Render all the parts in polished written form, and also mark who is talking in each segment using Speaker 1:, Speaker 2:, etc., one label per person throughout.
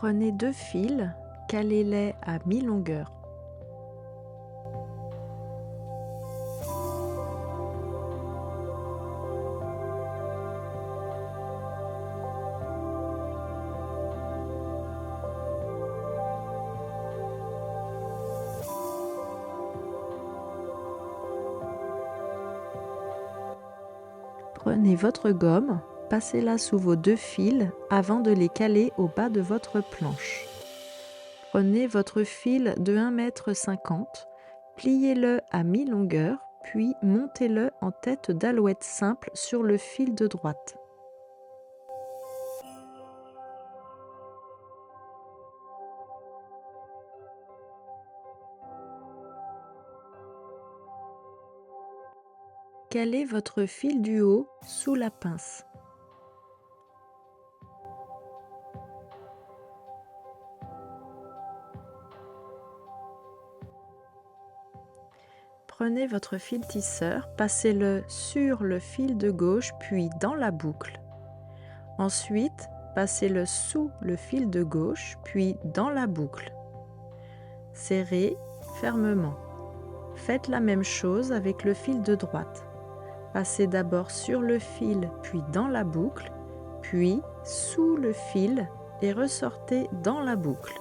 Speaker 1: Prenez 2 fils, calez-les à mi-longueur. Prenez votre gomme, passez-la sous vos 2 fils avant de les caler au bas de votre planche. Prenez votre fil de 1,50 m, pliez-le à mi-longueur, puis montez-le en tête d'alouette simple sur le fil de droite. Calez votre fil du haut sous la pince. Prenez votre fil tisseur, passez-le sur le fil de gauche puis dans la boucle. Ensuite, passez-le sous le fil de gauche puis dans la boucle. Serrez fermement. Faites la même chose avec le fil de droite. Passez d'abord sur le fil puis dans la boucle, puis sous le fil et ressortez dans la boucle.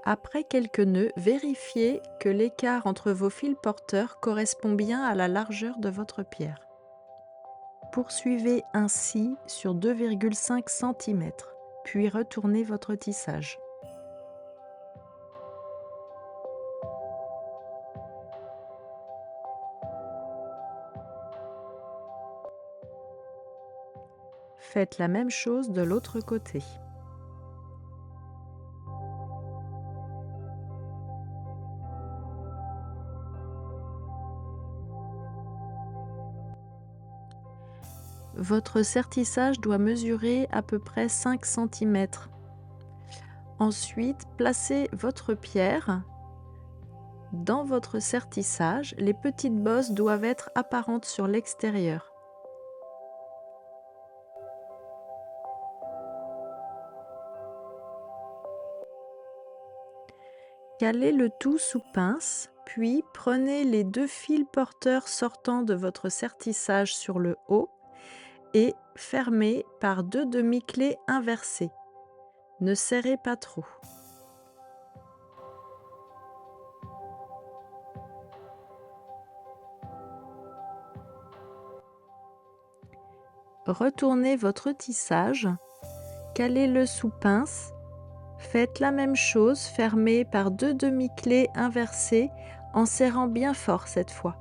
Speaker 1: Après quelques nœuds, vérifiez que l'écart entre vos fils porteurs correspond bien à la largeur de votre pierre. Poursuivez ainsi sur 2,5 cm, puis retournez votre tissage. Faites la même chose de l'autre côté. Votre sertissage doit mesurer à peu près 5 cm. Ensuite, placez votre pierre dans votre sertissage. Les petites bosses doivent être apparentes sur l'extérieur. Calez le tout sous pince, puis prenez les 2 fils porteurs sortant de votre sertissage sur le haut et fermez par 2 demi-clés inversées. Ne serrez pas trop. Retournez votre tissage, calez-le sous pince. Faites la même chose, fermez par 2 demi-clés inversées en serrant bien fort cette fois.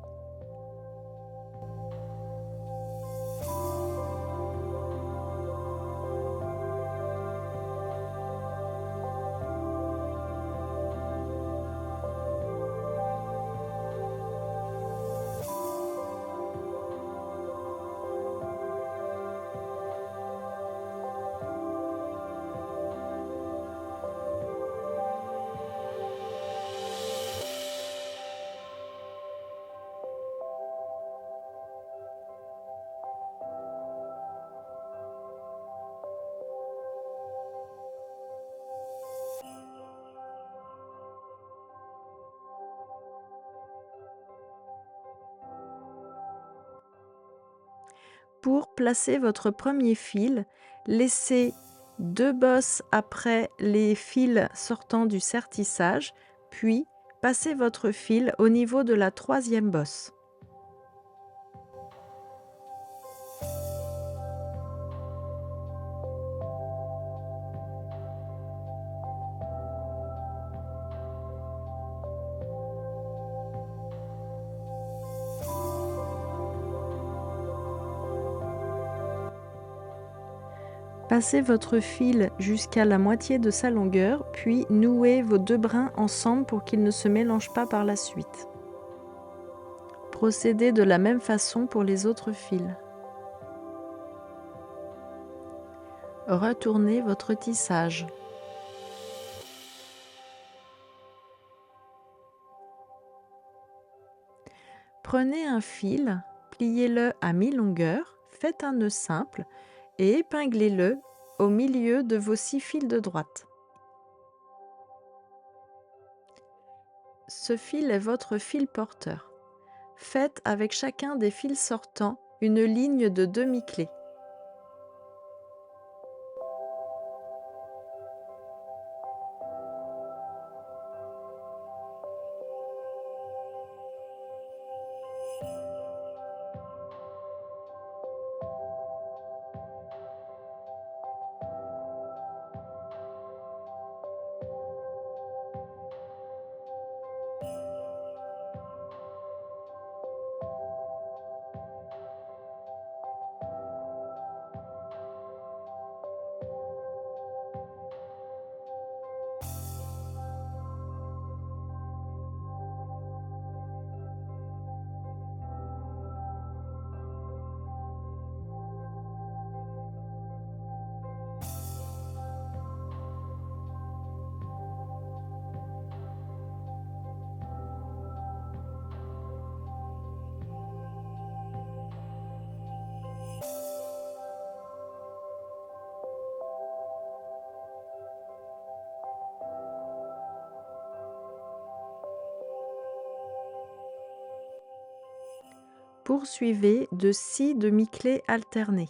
Speaker 1: Pour placer votre premier fil, laissez 2 bosses après les fils sortant du sertissage, puis passez votre fil au niveau de la 3e bosse. Passez votre fil jusqu'à la moitié de sa longueur, puis nouez vos deux brins ensemble pour qu'ils ne se mélangent pas par la suite. Procédez de la même façon pour les autres fils. Retournez votre tissage. Prenez un fil, pliez-le à mi-longueur, faites un nœud simple et épinglez-le au milieu de vos 6 fils de droite. Ce fil est votre fil porteur. Faites avec chacun des fils sortants une ligne de demi-clé. Poursuivez de 6 demi-clés alternées.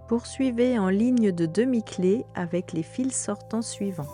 Speaker 1: Poursuivez en ligne de demi-clé avec les fils sortants suivants.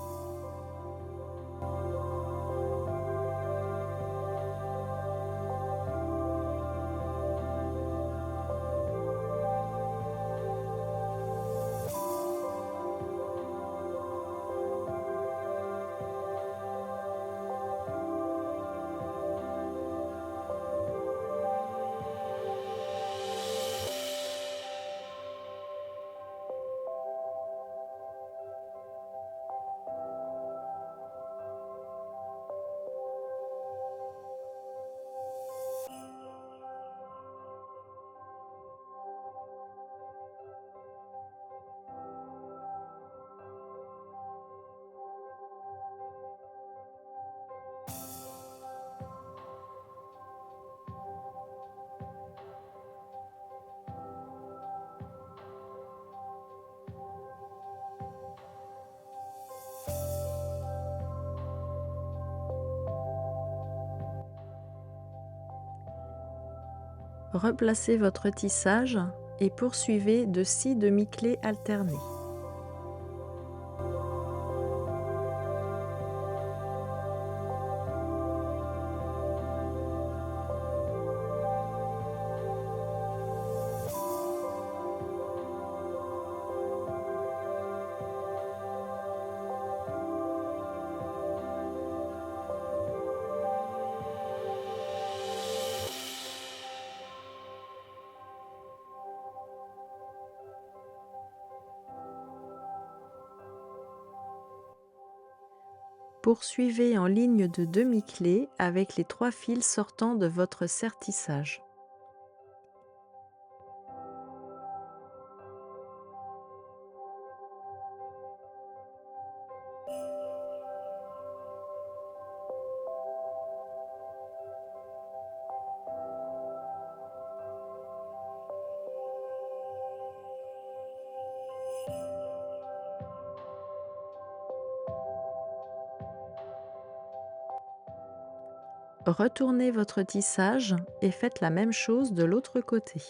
Speaker 1: Replacez votre tissage et poursuivez de 6 demi-clés alternées. Poursuivez en ligne de demi-clé avec les 3 fils sortants de votre serre-tissage. Retournez votre tissage et faites la même chose de l'autre côté.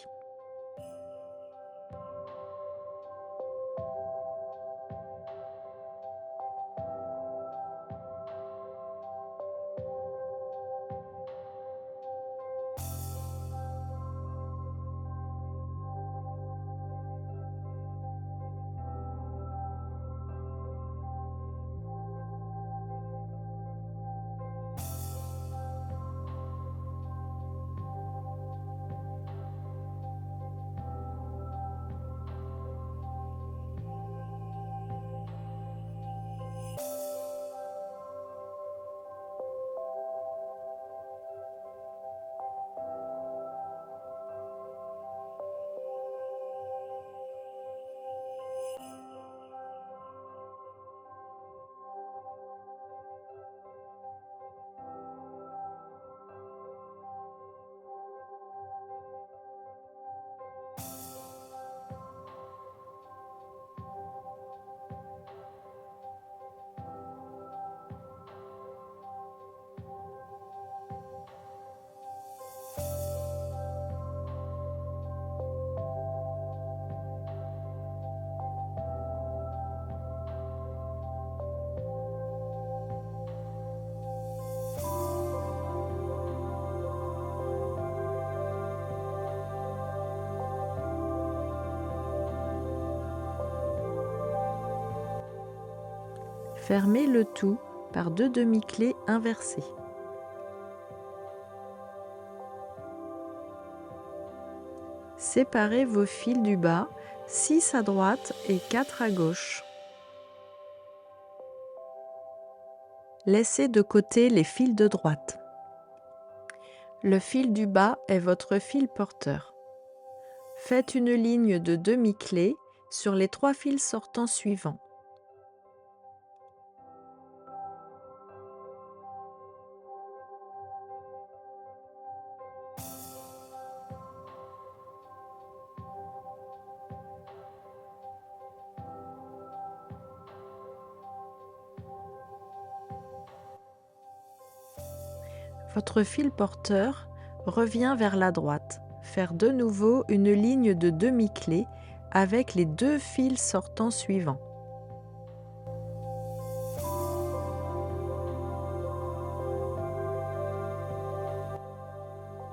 Speaker 1: Fermez le tout par 2 demi-clés inversées. Séparez vos fils du bas, 6 à droite et 4 à gauche. Laissez de côté les fils de droite. Le fil du bas est votre fil porteur. Faites une ligne de demi-clé sur les 3 fils sortants suivants. Votre fil porteur revient vers la droite. Faire de nouveau une ligne de demi-clé avec les 2 fils sortants suivants.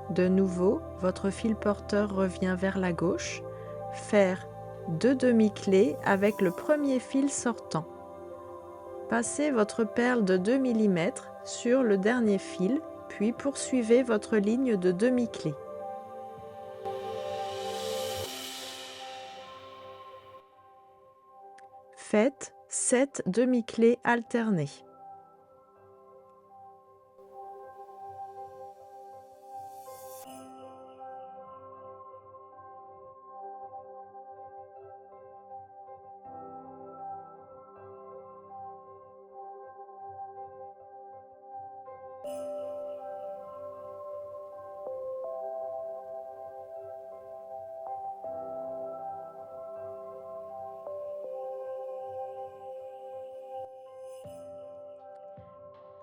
Speaker 1: De nouveau, votre fil porteur revient vers la gauche. Faire 2 demi-clés avec le premier fil sortant. Passez votre perle de 2 mm sur le dernier fil, puis poursuivez votre ligne de demi-clé. Faites 7 demi-clés alternées.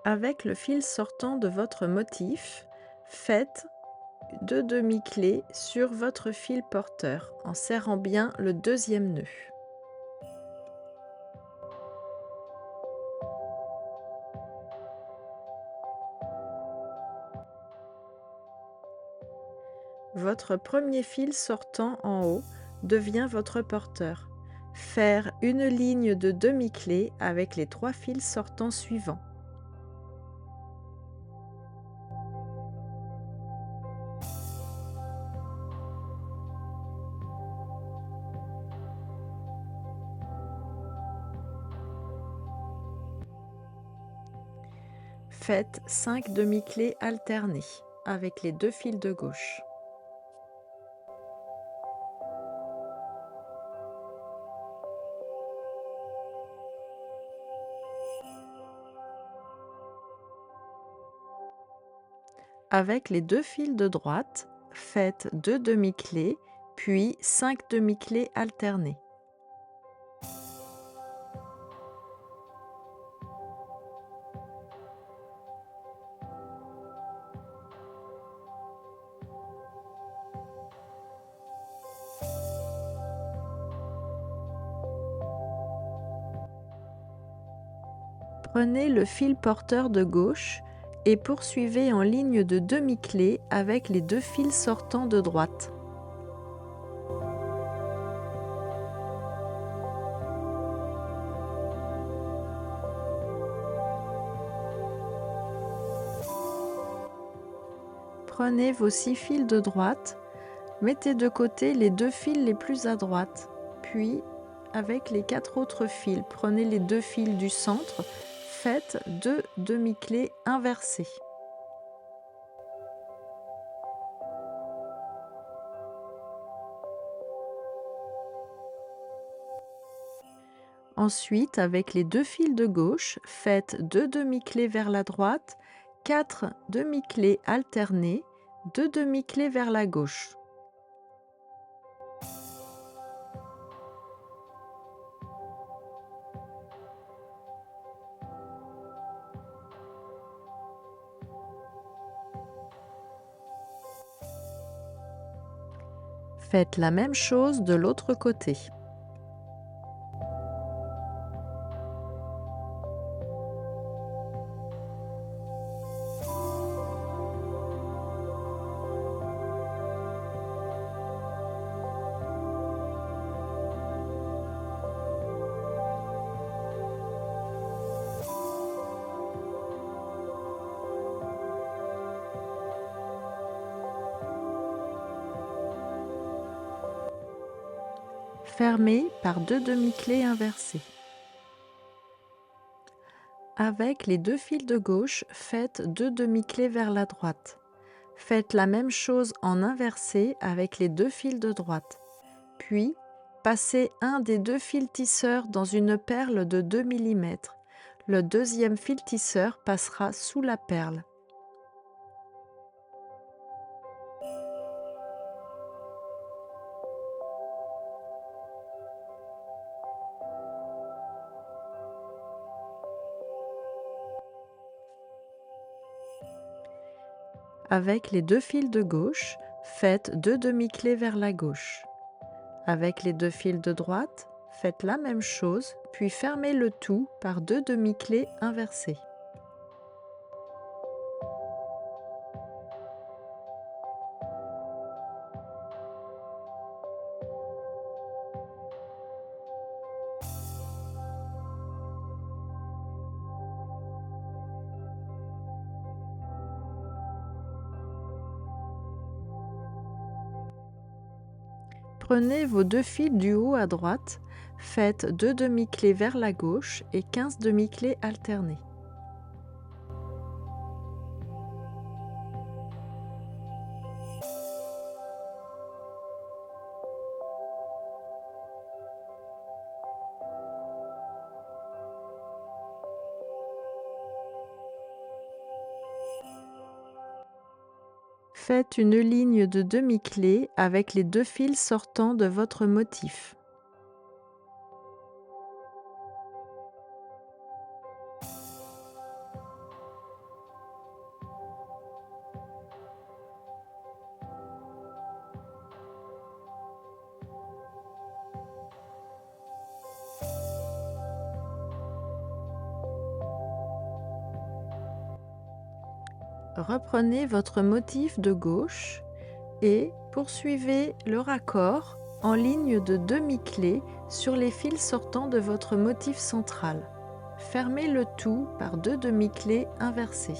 Speaker 1: Avec le fil sortant de votre motif, faites 2 demi-clés sur votre fil porteur en serrant bien le deuxième nœud. Votre premier fil sortant en haut devient votre porteur. Faire une ligne de demi-clé avec les 3 fils sortants suivants. Faites 5 demi-clés alternées avec les 2 fils de gauche. Avec les 2 fils de droite, faites 2 demi-clés, puis 5 demi-clés alternées. Prenez le fil porteur de gauche et poursuivez en ligne de demi-clé avec les 2 fils sortants de droite. Prenez vos 6 fils de droite, mettez de côté les 2 fils les plus à droite, puis avec les 4 autres fils, prenez les 2 fils du centre, faites 2 demi-clés inversées. Ensuite, avec les 2 fils de gauche, faites 2 demi-clés vers la droite, 4 demi-clés alternées, 2 demi-clés vers la gauche. Faites la même chose de l'autre côté. Fermez par 2 demi-clés inversées. Avec les 2 fils de gauche, faites 2 demi-clés vers la droite. Faites la même chose en inversé avec les 2 fils de droite. Puis, passez un des 2 fils tisseurs dans une perle de 2 mm. Le deuxième fil tisseur passera sous la perle. Avec les 2 fils de gauche, faites 2 demi-clés vers la gauche. Avec les 2 fils de droite, faites la même chose, puis fermez le tout par 2 demi-clés inversées. Prenez vos 2 fils du haut à droite, faites 2 demi-clés vers la gauche et 15 demi-clés alternés. Faites une ligne de demi-clés avec les 2 fils sortant de votre motif. Reprenez votre motif de gauche et poursuivez le raccord en ligne de demi-clés sur les fils sortant de votre motif central. Fermez le tout par 2 demi-clés inversées.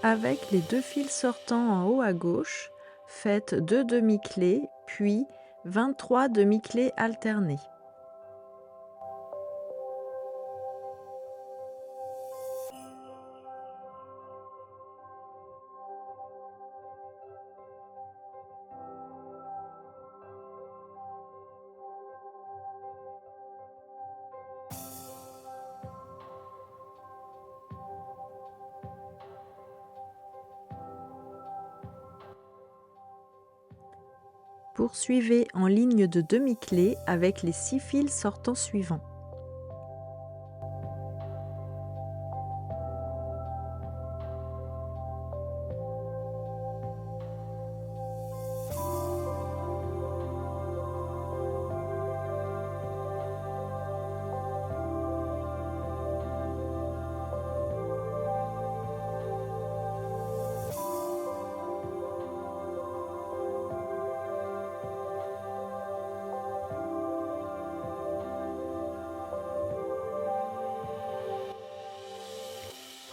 Speaker 1: Avec les 2 fils sortants en haut à gauche, faites 2 demi-clés, puis 23 demi-clés alternés. Poursuivez en ligne de demi-clés avec les 6 fils sortants suivants.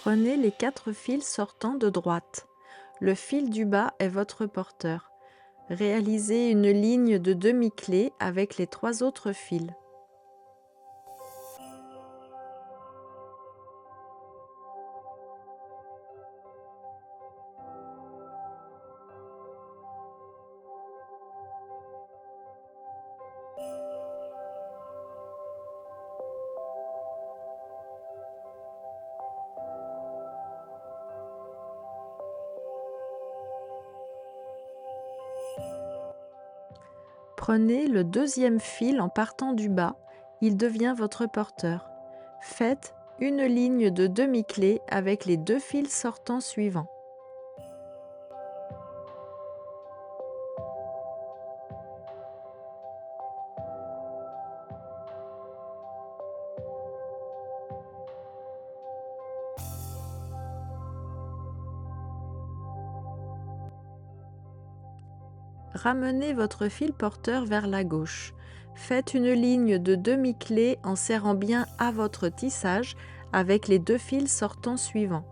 Speaker 1: Prenez les 4 fils sortants de droite. Le fil du bas est votre porteur. Réalisez une ligne de demi-clés avec les 3 autres fils. Prenez le deuxième fil en partant du bas, il devient votre porteur. Faites une ligne de demi-clés avec les 2 fils sortants suivants. Ramenez votre fil porteur vers la gauche. Faites une ligne de demi-clé en serrant bien à votre tissage avec les 2 fils sortants suivants.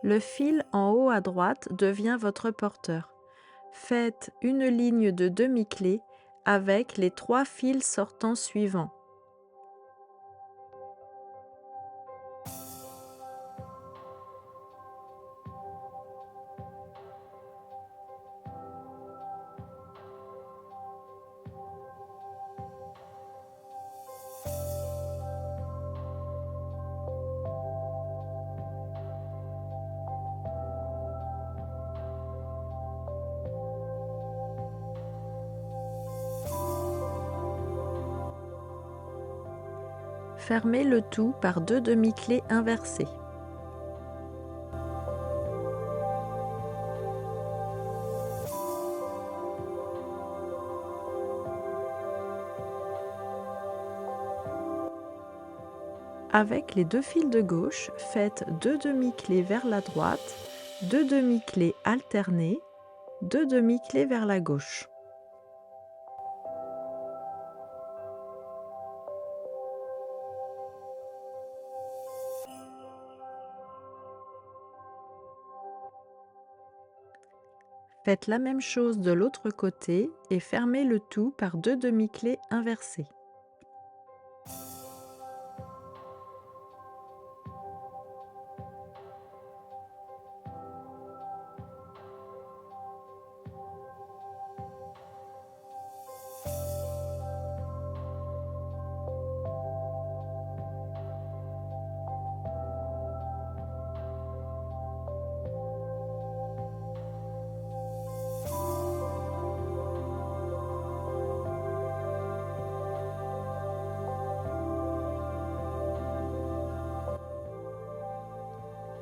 Speaker 1: Le fil en haut à droite devient votre porteur. Faites une ligne de demi-clé avec les 3 fils sortants suivants. Fermez le tout par 2 demi-clés inversées. Avec les 2 fils de gauche, faites 2 demi-clés vers la droite, 2 demi-clés alternées, 2 demi-clés vers la gauche. Faites la même chose de l'autre côté et fermez le tout par 2 demi-clés inversées.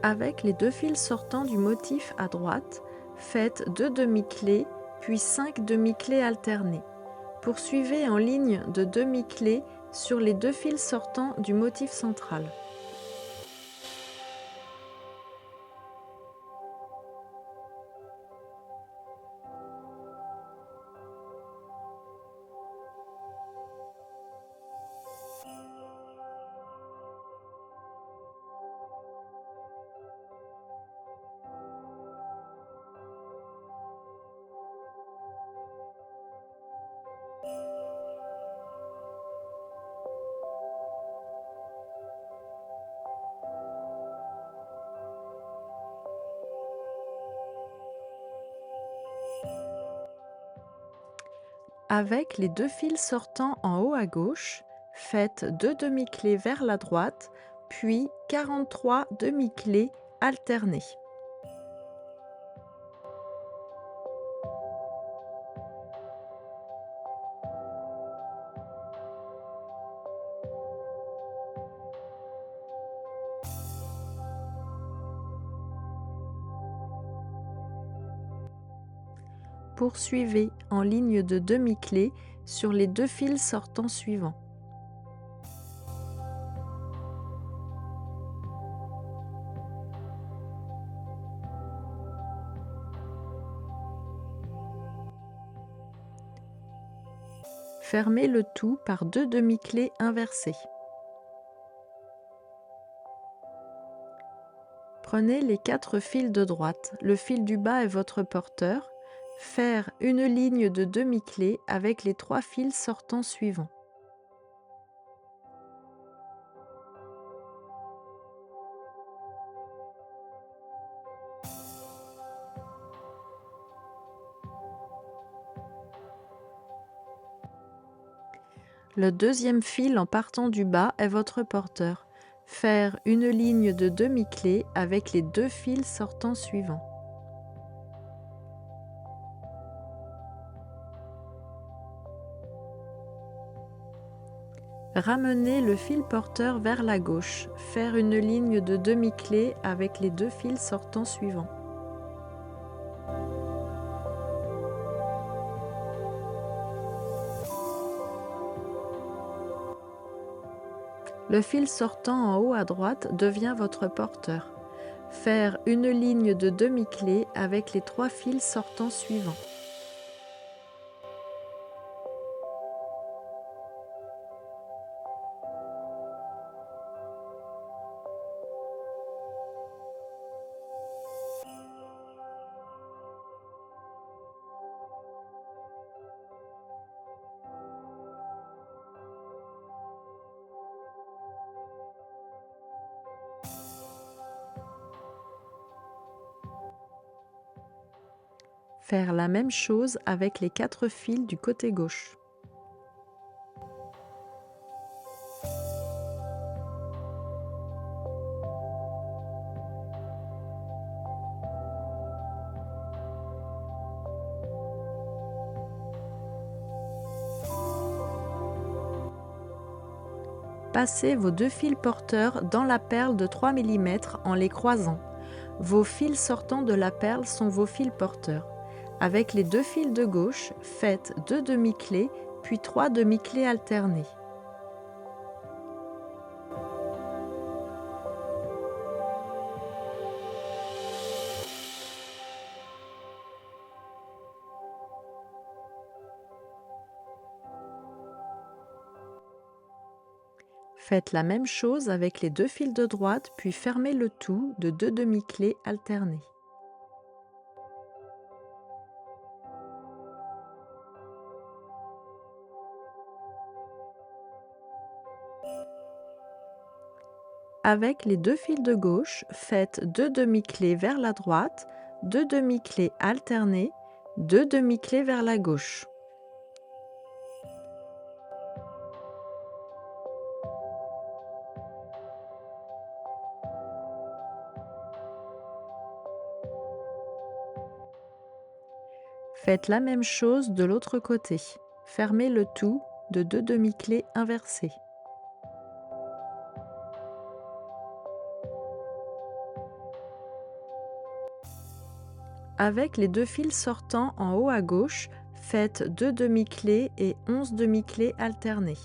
Speaker 1: Avec les 2 fils sortants du motif à droite, faites 2 demi-clés puis 5 demi-clés alternées. Poursuivez en ligne de demi-clés sur les 2 fils sortants du motif central. Avec les 2 fils sortants en haut à gauche, faites 2 demi-clés vers la droite, puis 43 demi-clés alternées. Poursuivez en ligne de demi-clés sur les 2 fils sortants suivants. Fermez le tout par 2 demi-clés inversées. Prenez les 4 fils de droite, le fil du bas est votre porteur, faire une ligne de demi-clés avec les 3 fils sortants suivants. Le deuxième fil en partant du bas est votre porteur. Faire une ligne de demi-clés avec les 2 fils sortants suivants. Ramenez le fil porteur vers la gauche. Faire une ligne de demi-clés avec les 2 fils sortants suivants. Le fil sortant en haut à droite devient votre porteur. Faire une ligne de demi-clé avec les 3 fils sortants suivants. Faire la même chose avec les 4 fils du côté gauche. Passez vos 2 fils porteurs dans la perle de 3 mm en les croisant. Vos fils sortants de la perle sont vos fils porteurs. Avec les 2 fils de gauche, faites 2 demi-clés, puis 3 demi-clés alternées. Faites la même chose avec les 2 fils de droite, puis fermez le tout de 2 demi-clés alternées. Avec les 2 fils de gauche, faites 2 demi-clés vers la droite, 2 demi-clés alternées, 2 demi-clés vers la gauche. Faites la même chose de l'autre côté. Fermez le tout de 2 demi-clés inversées. Avec les 2 fils sortants en haut à gauche, faites 2 demi-clés et 11 demi-clés alternées.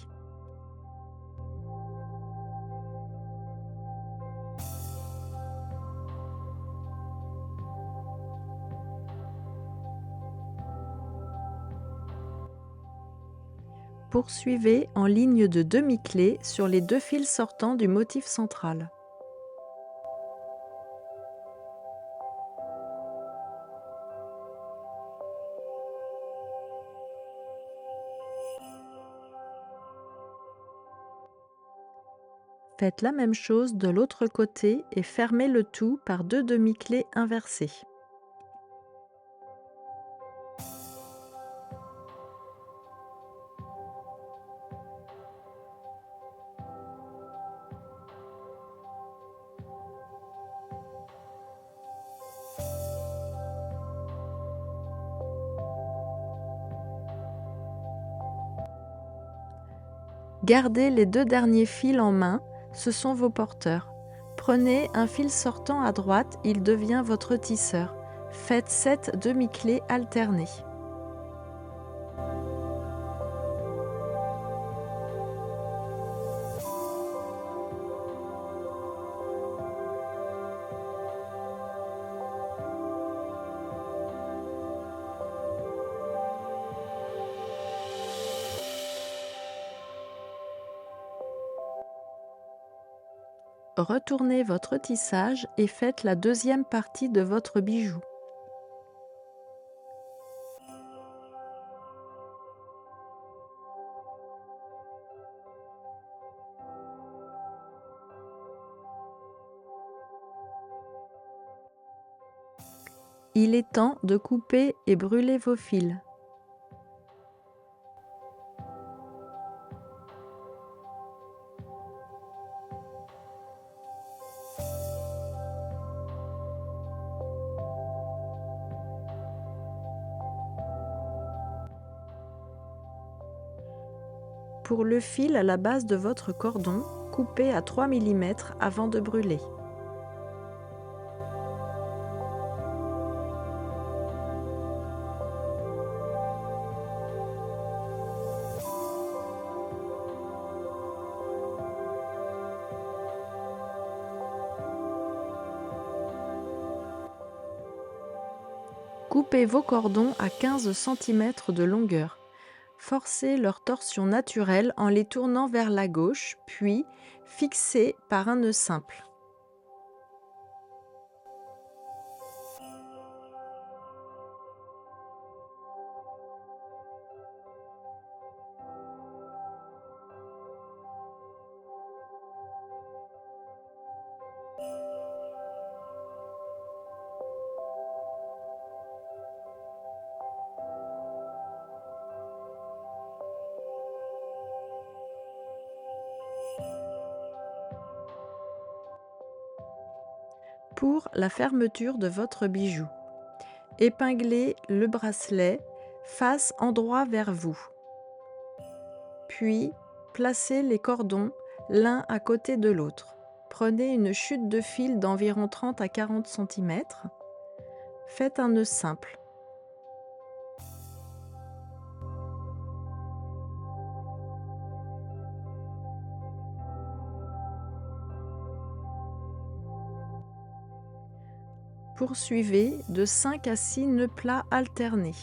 Speaker 1: Poursuivez en ligne de demi-clés sur les 2 fils sortants du motif central. Faites la même chose de l'autre côté et fermez le tout par 2 demi-clés inversées. Gardez les 2 derniers fils en main, ce sont vos porteurs. Prenez un fil sortant à droite, il devient votre tisseur. Faites 7 demi-clés alternées. Retournez votre tissage et faites la deuxième partie de votre bijou. Il est temps de couper et brûler vos fils. Pour le fil à la base de votre cordon, coupez à 3 mm avant de brûler. Coupez vos cordons à 15 cm de longueur. Forcez leur torsion naturelle en les tournant vers la gauche, puis fixez par un nœud simple. Pour la fermeture de votre bijou, épinglez le bracelet face endroit vers vous. Puis, placez les cordons l'un à côté de l'autre. Prenez une chute de fil d'environ 30 à 40 cm. Faites un nœud simple. Poursuivez de 5 à 6 nœuds plats alternés.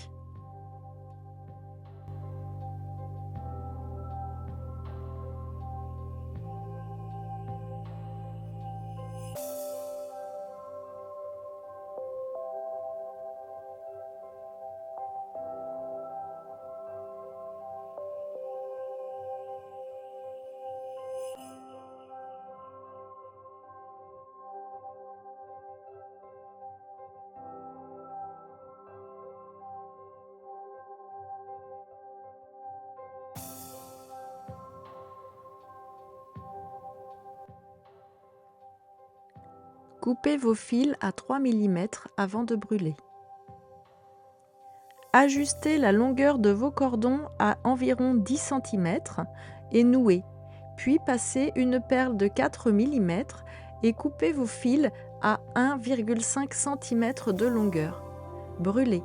Speaker 1: Coupez vos fils à 3 mm avant de brûler. Ajustez la longueur de vos cordons à environ 10 cm et nouez, puis passez une perle de 4 mm et coupez vos fils à 1,5 cm de longueur. Brûlez.